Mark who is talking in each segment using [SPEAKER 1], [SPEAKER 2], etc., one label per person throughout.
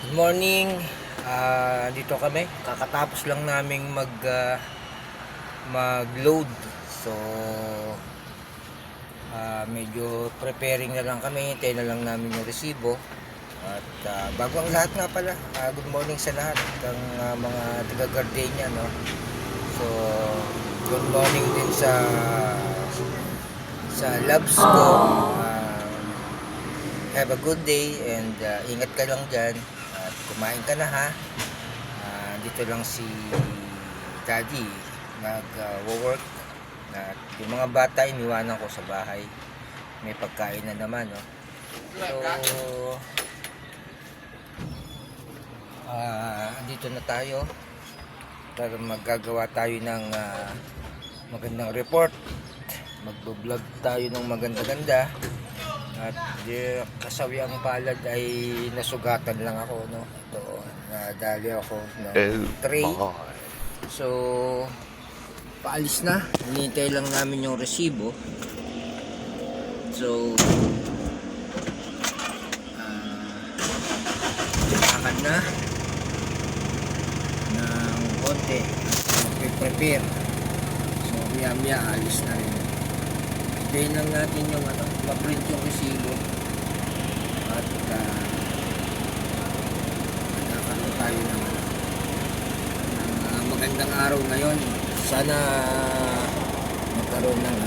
[SPEAKER 1] Good morning. Dito kami. Kakatapos lang naming mag-load. So medyo preparing na lang kami. Hintayin na lang namin yung resibo. At bago ang lahat nga pala, good morning sa lahat ng mga taga Gardenia, no. So good morning din sa loves ko. Have a good day and ingat ka lang dyan. At kumain ka na, ha. Dito lang si Daddy nag-work. At yung mga bata iniwanan ko sa bahay. May pagkain na naman, no. So dito na tayo para maggagawa tayo ng magandang report. Magbo-vlog tayo ng maganda-ganda. At kasawi ang palad ay nasugatan lang ako, no. Ito, nadali ako ng tray. So paalis na, hinihintay lang namin yung resibo. So lakad na ng konti, prepare. So maya alis na rin. Hintayin lang natin yung ma-print yung resibo. At nagkakaroon tayo ng magandang araw ngayon. Sana magkaroon ng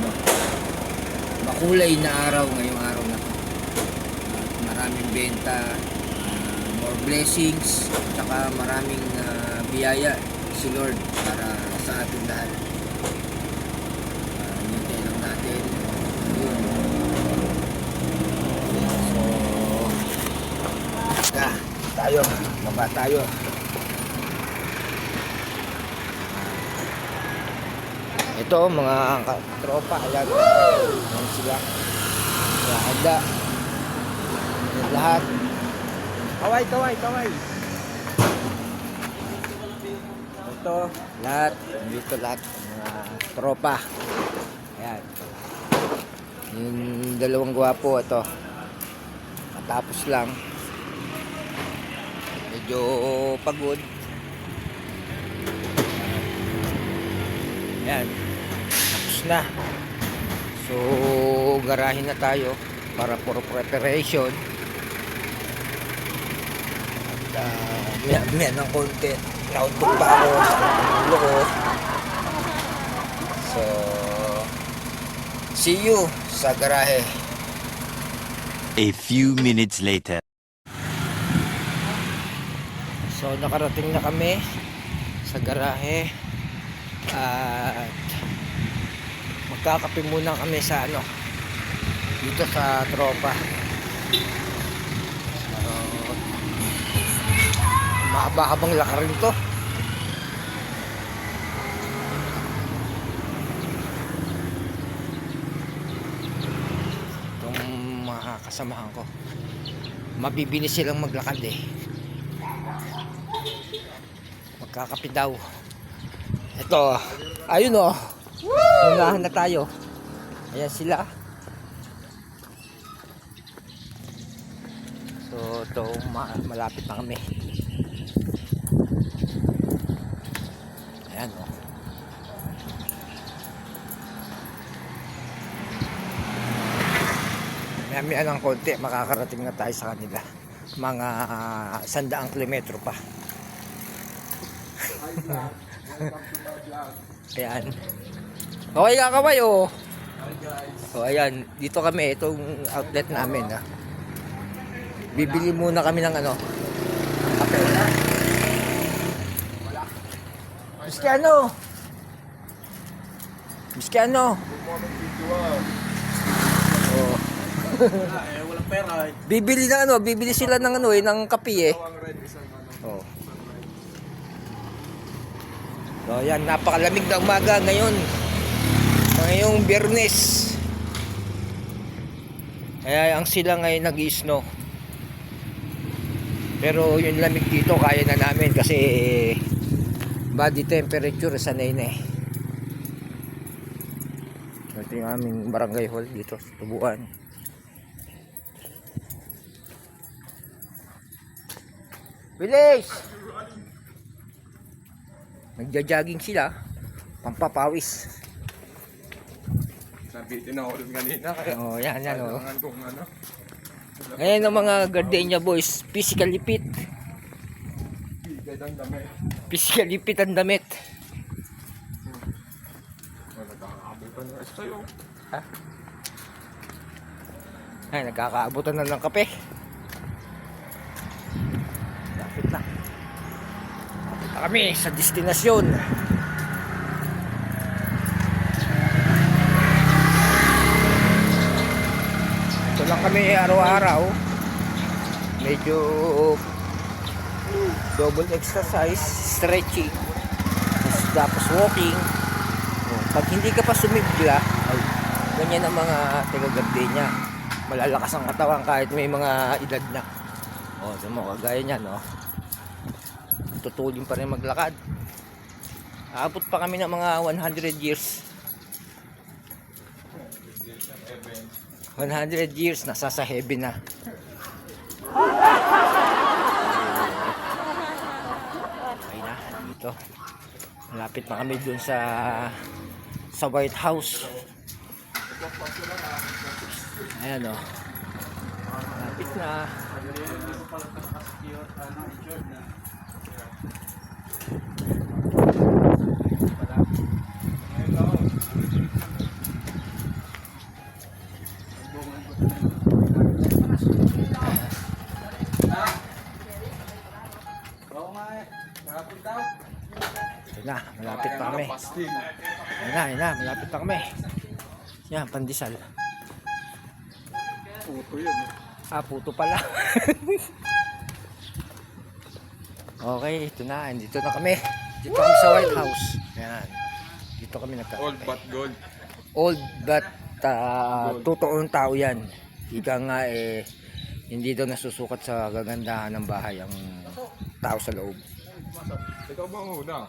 [SPEAKER 1] makulay na araw ngayong araw na to. At maraming benta, more blessings, at saka maraming biyaya si Lord para sa ating lahat. Hintayin lang natin. Tayo, baba tayo. Ito mga tropa, ayan. Ayan sila. Handa. Ayan lahat. Kaway. Ito, lahat. Dito lahat. Mga tropa. Ayan. Yung dalawang gwapo, ito. Matapos lang. Medyo pagod. Ayan, tapos na. So garahin na tayo para for preparation. At maya ng konti, notebook pa ako sa ulo ko. So see you sa garahe.
[SPEAKER 2] A few minutes later.
[SPEAKER 1] So nakarating na kami sa garahe at magkakape muna kami sa dito sa tropa. So mahaba-habang lakarin to. Itong mga kasamahan ko, mabibilis silang maglakad magkakape daw. Ito, ayun unahan na tayo. Ayan sila. So ito, malapit na kami. Ayan maya ng konti makakarating na tayo sa kanila. Mga 100 kilometro pa. Ayan. Okay ka kaway So ayan, dito kami, itong outlet namin bibili muna kami ng kape. Miskiano
[SPEAKER 3] Walang pera
[SPEAKER 1] bibili sila ng ng kape So ayan, napakalamig na umaga ngayong Biyernes. Kaya ang sila ngayon nag-i-snow. Pero yung lamig dito kaya na namin kasi body temperature sanay na Ito yung aming barangay hall dito sa Tubuan. Bilis! Nagja-jogging sila. Pampapawis.
[SPEAKER 3] Nabitin ako dun kanina kaya
[SPEAKER 1] Oh, yan, oh.
[SPEAKER 3] kailangan kong ano.
[SPEAKER 1] Ngayon ang mga gardenia boys, physically fit.
[SPEAKER 3] Bigay ng dami.
[SPEAKER 1] Physically fit ang damit.
[SPEAKER 3] Nagkakabutan na sa'yo.
[SPEAKER 1] Ha? Ay, nagkakaabutan na ng kape. Lapit na. Lapit na kami sa destinasyon. Ito lang kami araw-araw. Medyo double exercise, stretching, tapos walking. Pag hindi ka pa sumibla, ay, ganyan ang mga taga-gardenia. Malalakas ang katawan kahit may mga edad na. O, so mo, kagaya niyan, no? Tutulin pa rin maglakad. Aabot pa kami ng mga 100 years. 100 years, nasa sa heaven na. Okay na, dito. Malapit na kami dun sa White House. Ayan, o. Malapit na. Ito na, malapit na kami. Ayan na, malapit na kami. Yan, pandesal.
[SPEAKER 3] Puto yun.
[SPEAKER 1] Ah, puto pala. Okay, ito na. Dito na kami. Dito kami sa White House. Ayan. Dito kami nagkakape.
[SPEAKER 3] Old but gold.
[SPEAKER 1] Old but totoong tao yan. Ika nga hindi daw nasusukat sa gagandahan ng bahay ang tao sa loob.
[SPEAKER 3] Ikaw mauna.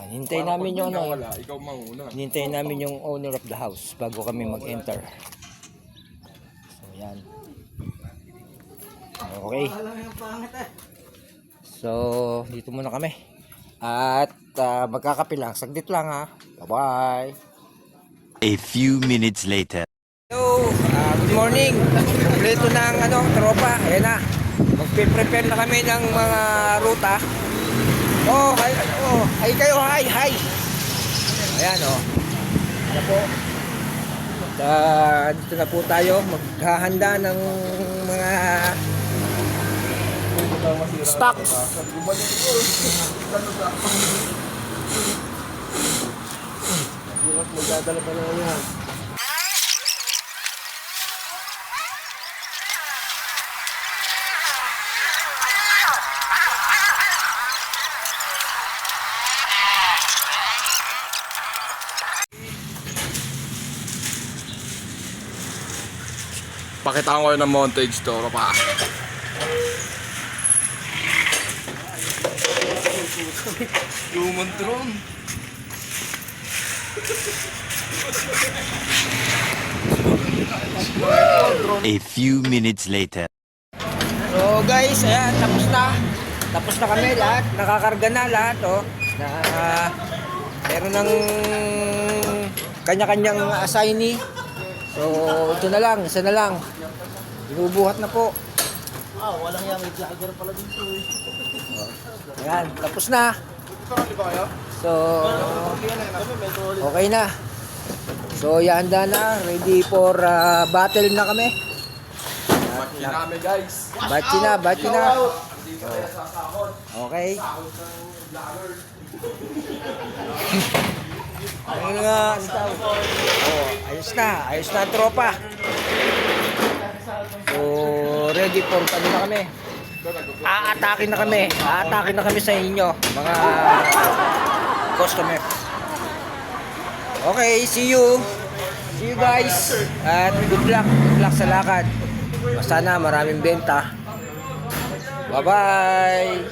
[SPEAKER 1] Hintayin namin yung
[SPEAKER 3] Wala, ikaw mauna.
[SPEAKER 1] hintayin namin yung owner of the house bago kami mag-enter. So yan. Okay. So dito muna kami. At magkakape lang. Saglit lang ha. Bye-bye.
[SPEAKER 2] A few minutes later.
[SPEAKER 1] Hello, good morning. Kompleto na ang tropa. Ayan na. Magpe-prepare na kami ng mga ruta. Oh, hi kayo, hi. Ayan, oh. Ano po? Dito na po tayo. Maghahanda ng mga stocks. Magdadala pa lang yan.
[SPEAKER 3] Pakitaan ko yun ng montage to, pa. Human drone.
[SPEAKER 2] A few minutes later.
[SPEAKER 1] So guys, ayan, tapos na. Tapos na kami lahat. Nakakarga na lahat, oh. Meron ng kanya-kanyang assignee. So, ito na lang, isa na lang. Binubuhat na po.
[SPEAKER 4] Walang yan, may vlogger pala dito eh.
[SPEAKER 1] Ayan, tapos na. So, okay na. So, yanda na. Ready for battle na kami.
[SPEAKER 3] Batch namin, guys.
[SPEAKER 1] Bachi na. Okay. Ayun nga, ayos na ang tropa. So, ready for ano na kami. Aatake na kami sa inyo, mga customer. Okay, see you guys. At good luck sa lakad. Sana maraming benta. Bye-bye.